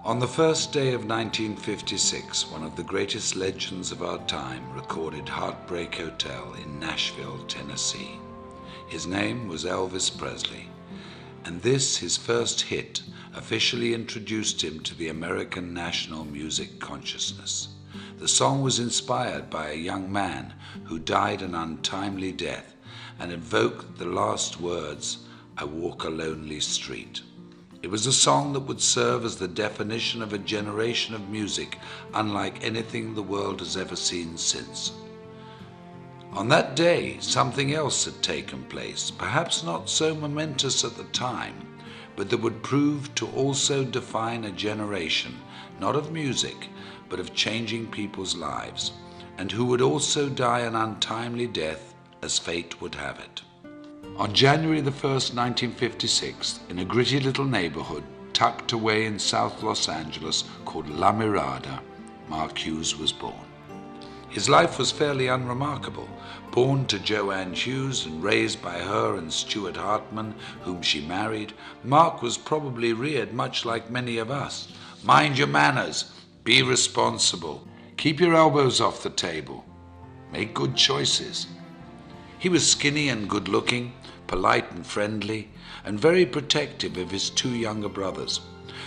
On the first day of 1956, one of the greatest legends of our time recorded Heartbreak Hotel in Nashville, Tennessee. His name was Elvis Presley, and this, his first hit, officially introduced him to the American national music consciousness. The song was inspired by a young man who died an untimely death and evoked the last words, "I walk a lonely street." It was a song that would serve as the definition of a generation of music unlike anything the world has ever seen since. On that day, something else had taken place, perhaps not so momentous at the time, but that would prove to also define a generation, not of music, but of changing people's lives, and who would also die an untimely death as fate would have it. On January the 1st, 1956, in a gritty little neighborhood tucked away in South Los Angeles called La Mirada, Mark Hughes was born. His life was fairly unremarkable. Born to Joanne Hughes and raised by her and Stuart Hartman, whom she married, Mark was probably reared much like many of us. Mind your manners, be responsible, keep your elbows off the table, make good choices. He was skinny and good-looking, polite and friendly, and very protective of his two younger brothers.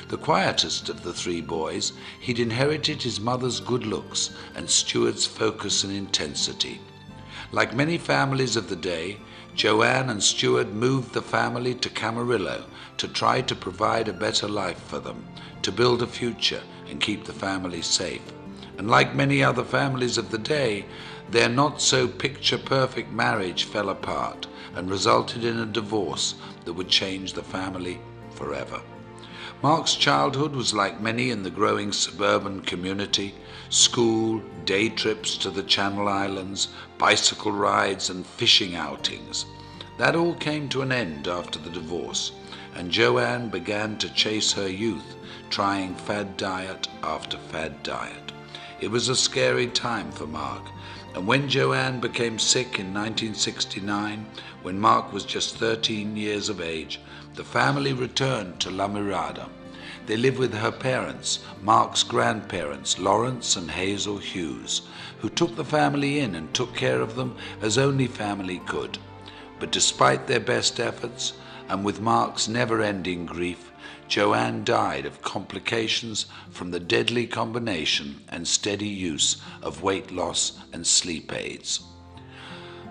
The quietest of the three boys, he'd inherited his mother's good looks and Stuart's focus and intensity. Like many families of the day, Joanne and Stuart moved the family to Camarillo to try to provide a better life for them, to build a future and keep the family safe. And like many other families of the day, their not-so-picture-perfect marriage fell apart and resulted in a divorce that would change the family forever. Mark's childhood was like many in the growing suburban community: school, day trips to the Channel Islands, bicycle rides and fishing outings. That all came to an end after the divorce, and Joanne began to chase her youth, trying fad diet after fad diet. It was a scary time for Mark, and when Joanne became sick in 1969, when Mark was just 13 years of age, the family returned to La Mirada. They lived with her parents, Mark's grandparents, Lorence and Hazel Hughes, who took the family in and took care of them as only family could. But despite their best efforts, and with Mark's never-ending grief, Joanne died of complications from the deadly combination and steady use of weight loss and sleep aids.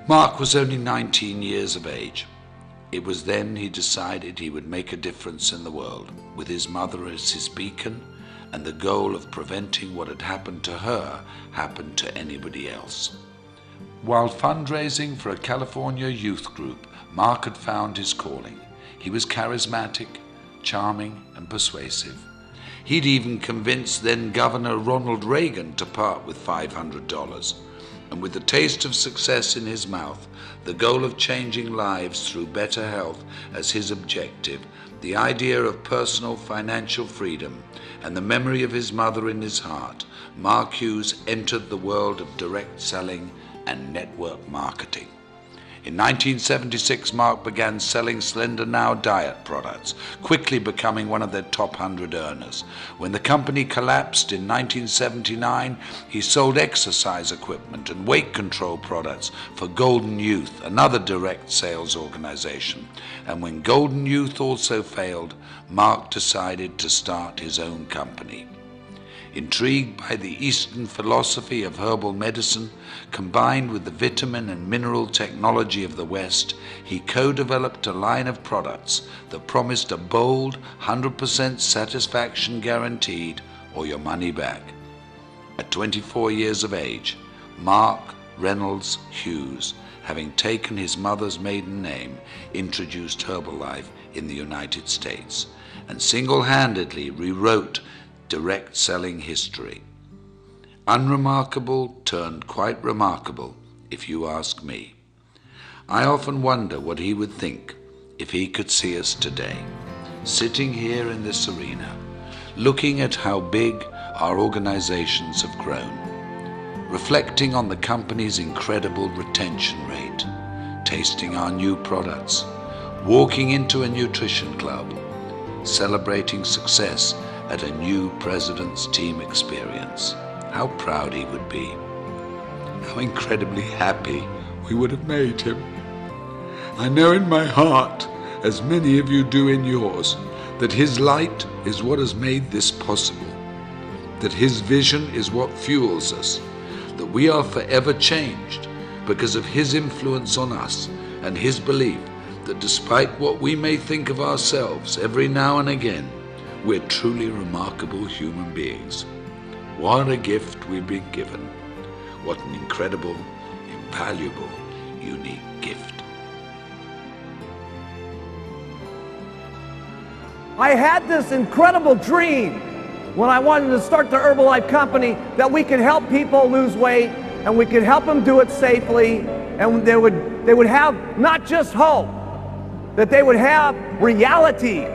Mark was only 19 years of age. It was then he decided he would make a difference in the world, with his mother as his beacon, and the goal of preventing what had happened to her happened to anybody else. While fundraising for a California youth group, Mark had found his calling. He was charismatic, charming and persuasive. He'd even convinced then Governor Ronald Reagan to part with $500. And with the taste of success in his mouth, the goal of changing lives through better health as his objective, the idea of personal financial freedom, and the memory of his mother in his heart, Mark Hughes entered the world of direct selling and network marketing. In 1976, Mark began selling Slender Now diet products, quickly becoming one of their top 100 earners. When the company collapsed in 1979, he sold exercise equipment and weight control products for Golden Youth, another direct sales organization. And when Golden Youth also failed, Mark decided to start his own company. Intrigued by the Eastern philosophy of herbal medicine, combined with the vitamin and mineral technology of the West, he co-developed a line of products that promised a bold 100% satisfaction guaranteed or your money back. At 24 years of age, Mark Reynolds Hughes, having taken his mother's maiden name, introduced Herbalife in the United States and single-handedly rewrote direct selling history. Unremarkable turned quite remarkable, if you ask me. I often wonder what he would think if he could see us today, sitting here in this arena, looking at how big our organizations have grown, reflecting on the company's incredible retention rate, tasting our new products, walking into a nutrition club, celebrating success at a new President's Team experience. How proud he would be. How incredibly happy we would have made him. I know in my heart, as many of you do in yours, that his light is what has made this possible, that his vision is what fuels us, that we are forever changed because of his influence on us and his belief that despite what we may think of ourselves every now and again, we're truly remarkable human beings. What a gift we've been given. What an incredible, invaluable, unique gift. I had this incredible dream when I wanted to start the Herbalife company that we could help people lose weight and we could help them do it safely, and they would have not just hope, that they would have reality